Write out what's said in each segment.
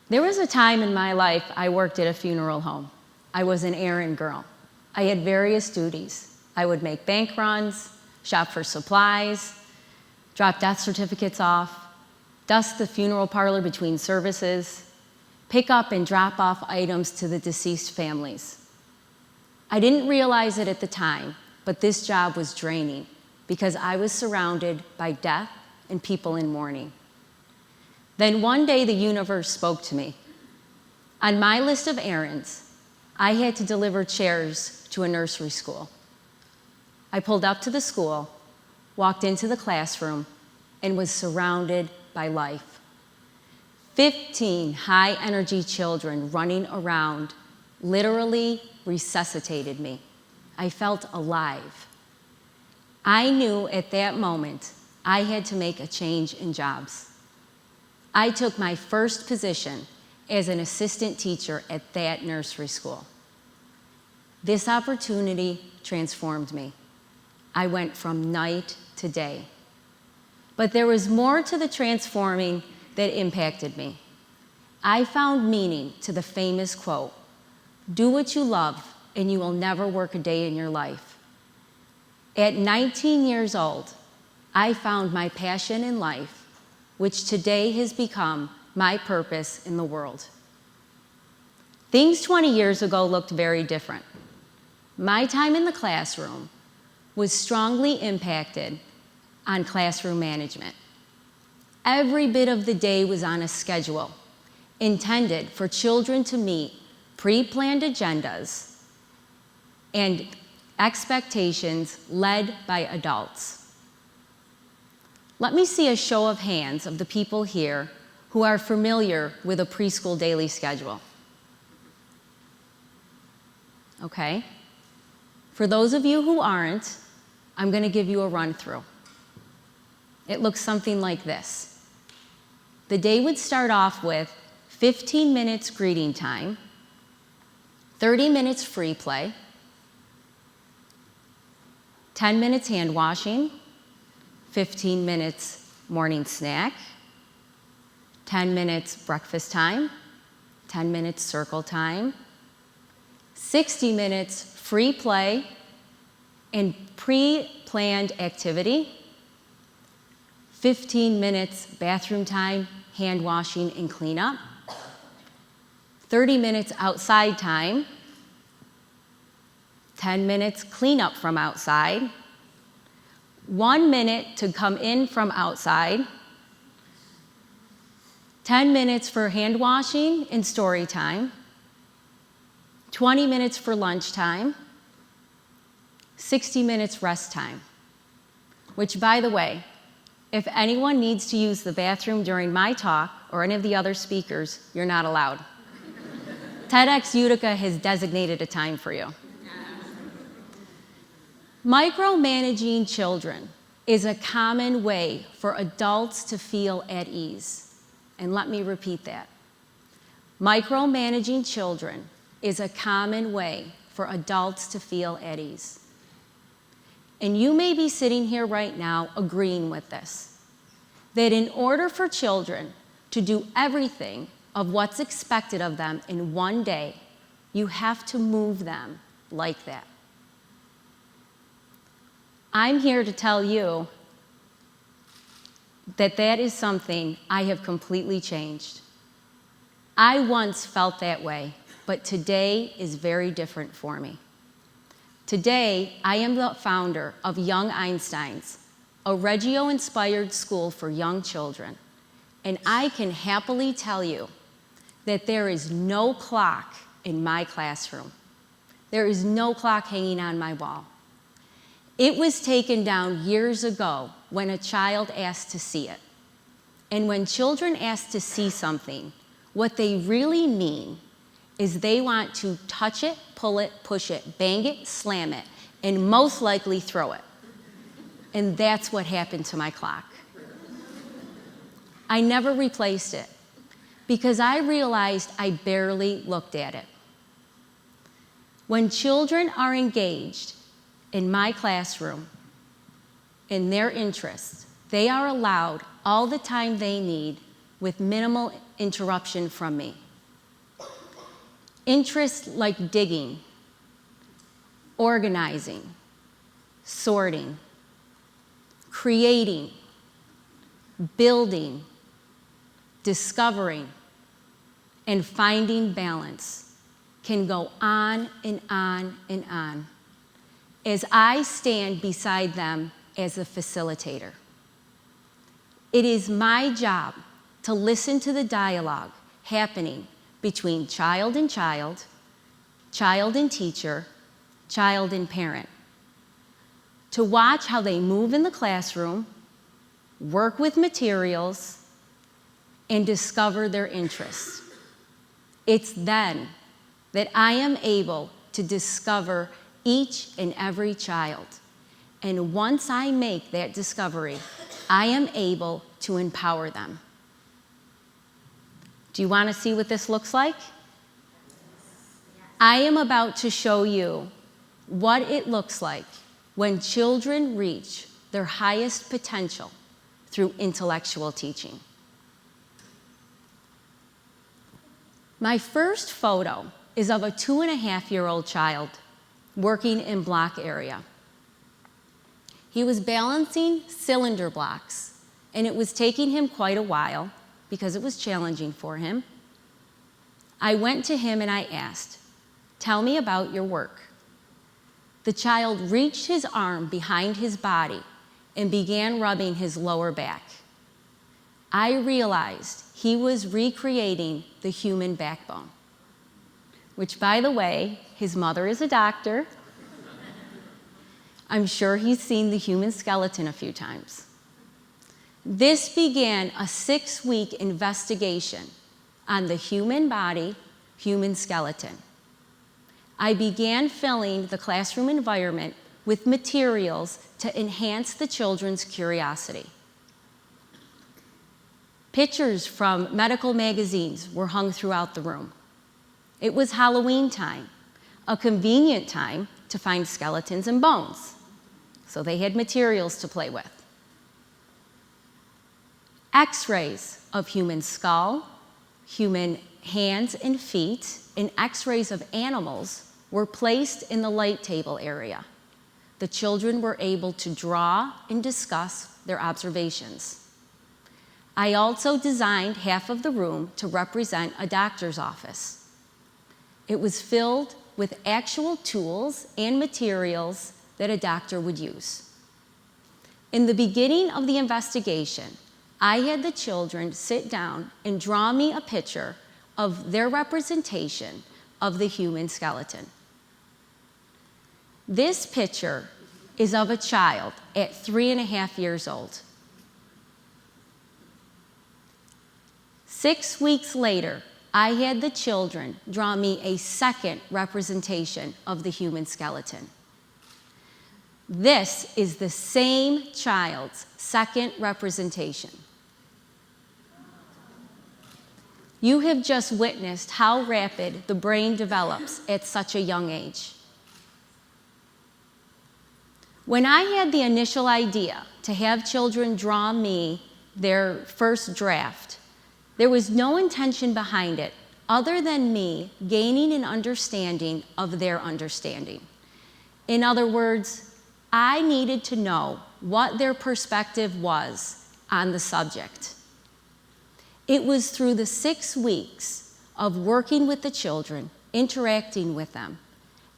There was a time in my life I worked at a funeral home. I was an errand girl. I had various duties. I would make bank runs, shop for supplies, drop death certificates off, dust the funeral parlor between services, pick up and drop off items to the deceased families. I didn't realize it at the time, but this job was draining because I was surrounded by death and people in mourning. Then one day the universe spoke to me. On my list of errands, I had to deliver chairs to a nursery school. I pulled up to the school, walked into the classroom, and was surrounded by life. 15 high-energy children running around literally resuscitated me. I felt alive. I knew at that moment I had to make a change in jobs. I took my first position as an assistant teacher at that nursery school. This opportunity transformed me. I went from night to day. But there was more to the transforming that impacted me. I found meaning to the famous quote, "Do what you love and you will never work a day in your life." At 19 years old, I found my passion in life, which today has become my purpose in the world. Things 20 years ago looked very different. My time in the classroom was strongly impacted on classroom management. Every bit of the day was on a schedule intended for children to meet pre-planned agendas and expectations led by adults. Let me see a show of hands of the people here who are familiar with a preschool daily schedule. Okay? For those of you who aren't, I'm going to give you a run-through. It looks something like this. The day would start off with 15 minutes greeting time, 30 minutes free play, 10 minutes hand washing, 15 minutes morning snack, 10 minutes breakfast time, 10 minutes circle time, 60 minutes free play and pre-planned activity, 15 minutes bathroom time, hand washing and cleanup, 30 minutes outside time, 10 minutes cleanup from outside, 1 minute to come in from outside, 10 minutes for hand washing and story time, 20 minutes for lunch time, 60 minutes rest time, which, by the way, if anyone needs to use the bathroom during my talk or any of the other speakers, you're not allowed. TEDxUtica has designated a time for you. Micromanaging children is a common way for adults to feel at ease. And let me repeat that. Micromanaging children is a common way for adults to feel at ease. And you may be sitting here right now agreeing with this, that in order for children to do everything of what's expected of them in one day, you have to move them like that. I'm here to tell you that that is something I have completely changed. I once felt that way, but today is very different for me. Today, I am the founder of Young Einsteins, a Reggio Inspired School for young children, and I can happily tell you that there is no clock in my classroom. There is no clock hanging on my wall. It was taken down years ago when a child asked to see it. And when children ask to see something, what they really mean is they want to touch it, pull it, push it, bang it, slam it, and most likely throw it. And that's what happened to my clock. I never replaced it because I realized I barely looked at it. When children are engaged in my classroom, in their interests, they are allowed all the time they need with minimal interruption from me. Interests like digging, organizing, sorting, creating, building, discovering, and finding balance can go on and on and on as I stand beside them as a facilitator. It is my job to listen to the dialogue happening between child and child, child and teacher, child and parent, to watch how they move in the classroom, work with materials, and discover their interests. It's then that I am able to discover each and every child. And once I make that discovery, I am able to empower them. Do you want to see what this looks like? I am about to show you what it looks like when children reach their highest potential through intellectual teaching. My first photo is of a 2.5-year-old child working in block area. He was balancing cylinder blocks, and it was taking him quite a while because it was challenging for him. I went to him and I asked, "Tell me about your work." The child reached his arm behind his body and began rubbing his lower back. I realized he was recreating the human backbone, which, by the way, his mother is a doctor. I'm sure he's seen the human skeleton a few times. This began a 6-week investigation on the human body, human skeleton. I began filling the classroom environment with materials to enhance the children's curiosity. Pictures from medical magazines were hung throughout the room. It was Halloween time, a convenient time to find skeletons and bones, so they had materials to play with. X-rays of human skull, human hands and feet, and X-rays of animals were placed in the light table area. The children were able to draw and discuss their observations. I also designed half of the room to represent a doctor's office. It was filled with actual tools and materials that a doctor would use. In the beginning of the investigation, I had the children sit down and draw me a picture of their representation of the human skeleton. This picture is of a child at 3.5 years old. 6 weeks later, I had the children draw me a second representation of the human skeleton. This is the same child's second representation. You have just witnessed how rapid the brain develops at such a young age. When I had the initial idea to have children draw me their first draft, there was no intention behind it other than me gaining an understanding of their understanding. In other words, I needed to know what their perspective was on the subject. It was through the 6 weeks of working with the children, interacting with them,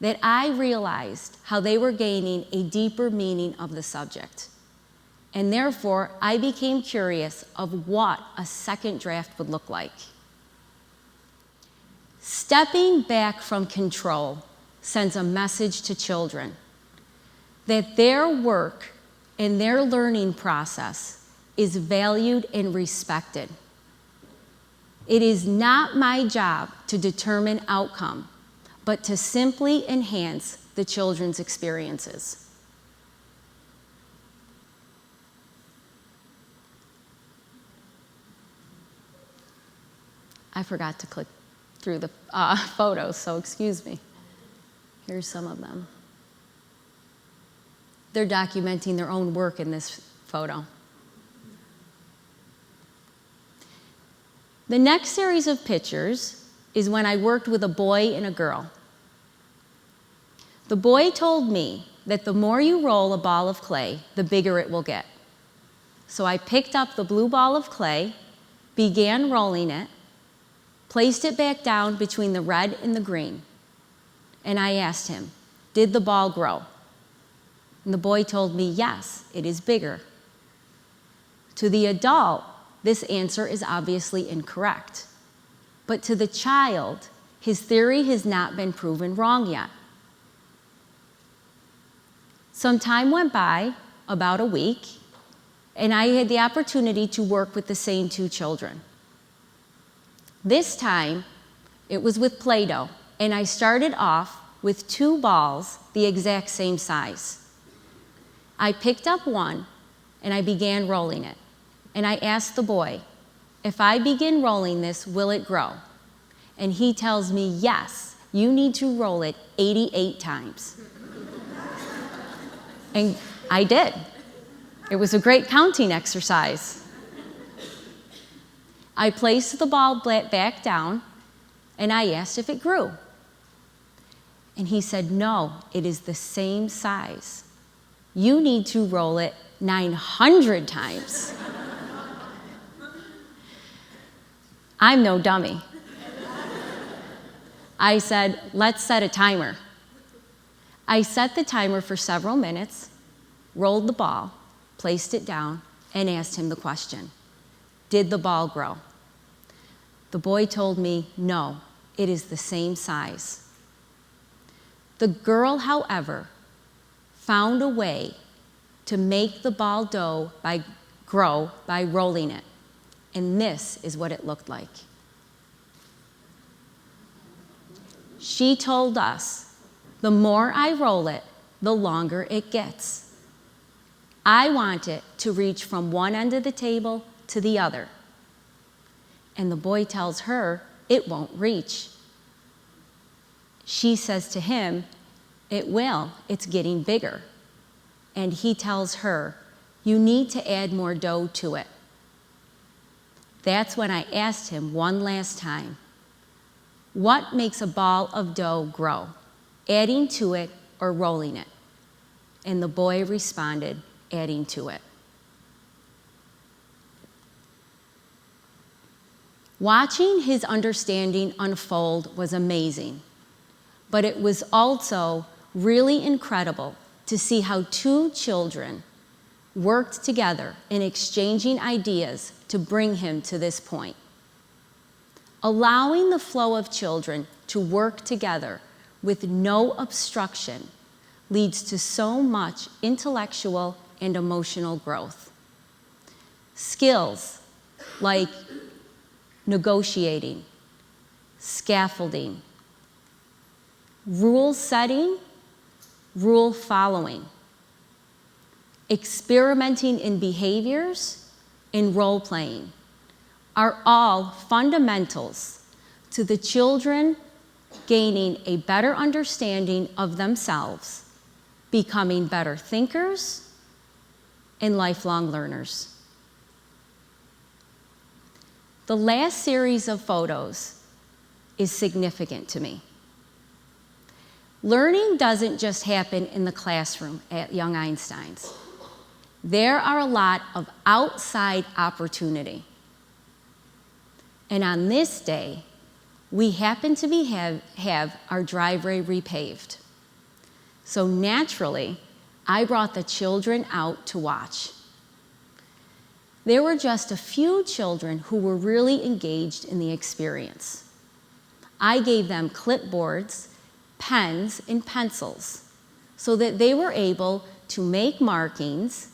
that I realized how they were gaining a deeper meaning of the subject. And therefore, I became curious of what a second draft would look like. Stepping back from control sends a message to children that their work and their learning process is valued and respected. It is not my job to determine outcome, but to simply enhance the children's experiences. I forgot to click through the photos, so excuse me. Here's some of them. They're documenting their own work in this photo. The next series of pictures is when I worked with a boy and a girl. The boy told me that the more you roll a ball of clay, the bigger it will get. So I picked up the blue ball of clay, began rolling it, placed it back down between the red and the green, and I asked him, did the ball grow? And the boy told me, yes, it is bigger. To the adult, this answer is obviously incorrect. But to the child, his theory has not been proven wrong yet. Some time went by, about a week, and I had the opportunity to work with the same two children. This time, it was with Play-Doh, and I started off with two balls the exact same size. I picked up one, and I began rolling it. And I asked the boy, if I begin rolling this, will it grow? And he tells me, yes, you need to roll it 88 times. And I did. It was a great counting exercise. I placed the ball back down, and I asked if it grew. And he said, no, it is the same size. You need to roll it 900 times. I'm no dummy. I said, let's set a timer. I set the timer for several minutes, rolled the ball, placed it down, and asked him the question, did the ball grow? The boy told me, no, it is the same size. The girl, however, found a way to make the ball grow by rolling it. And this is what it looked like. She told us, the more I roll it, the longer it gets. I want it to reach from one end of the table to the other. And the boy tells her, it won't reach. She says to him, it will, it's getting bigger. And he tells her, you need to add more dough to it. That's when I asked him one last time, what makes a ball of dough grow? Adding to it or rolling it? And the boy responded, adding to it. Watching his understanding unfold was amazing, but it was also really incredible to see how two children worked together in exchanging ideas to bring him to this point. Allowing the flow of children to work together with no obstruction leads to so much intellectual and emotional growth. Skills like negotiating, scaffolding, rule setting, rule following, experimenting in behaviors, and role playing are all fundamentals to the children gaining a better understanding of themselves, becoming better thinkers, and lifelong learners. The last series of photos is significant to me. Learning doesn't just happen in the classroom at Young Einsteins. There are a lot of outside opportunity. And on this day, we happen to have our driveway repaved. So naturally, I brought the children out to watch. There were just a few children who were really engaged in the experience. I gave them clipboards, pens, and pencils so that they were able to make markings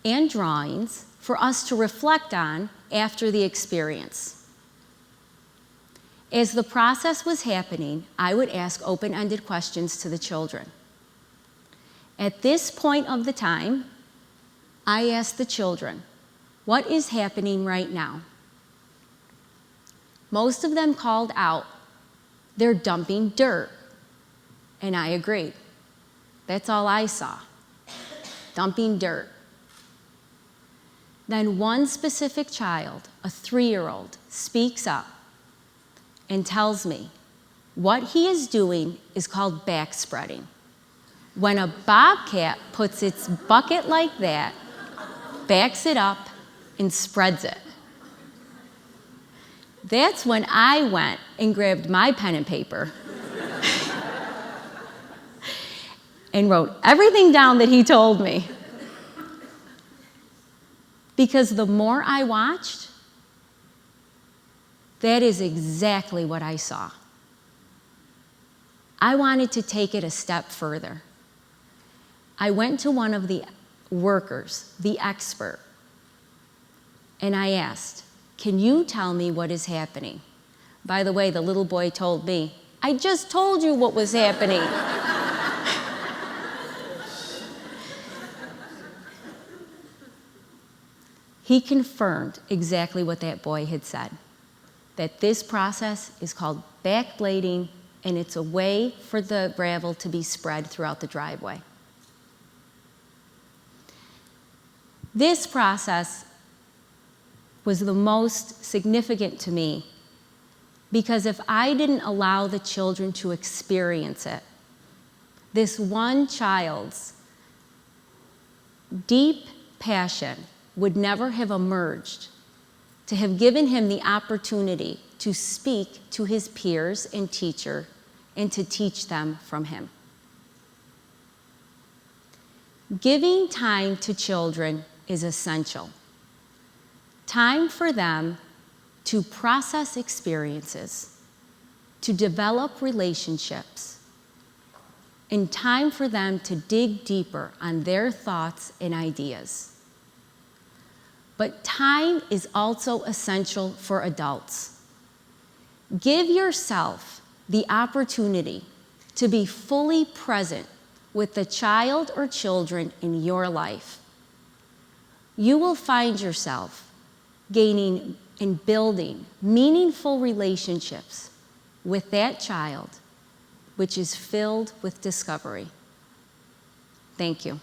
and drawings for us to reflect on after the experience. As the process was happening, I would ask open-ended questions to the children. At this point of the time, I asked the children, what is happening right now? Most of them called out, they're dumping dirt. And I agreed. That's all I saw, dumping dirt. then one specific child, a 3-year-old, speaks up and tells me what he is doing is called backspreading. When a bobcat puts its bucket like that, backs it up, and spreads it. That's when I went and grabbed my pen and paper and wrote everything down that he told me. Because the more I watched, that is exactly what I saw. I wanted to take it a step further. I went to one of the workers, the expert, and I asked, "Can you tell me what is happening?" By the way, the little boy told me, "I just told you what was happening." He confirmed exactly what that boy had said, that this process is called backblading, and it's a way for the gravel to be spread throughout the driveway. This process was the most significant to me because if I didn't allow the children to experience it, this one child's deep passion would never have emerged to have given him the opportunity to speak to his peers and teacher and to teach them from him. Giving time to children is essential. Time for them to process experiences, to develop relationships, and time for them to dig deeper on their thoughts and ideas. But time is also essential for adults. Give yourself the opportunity to be fully present with the child or children in your life. You will find yourself gaining and building meaningful relationships with that child, which is filled with discovery. Thank you.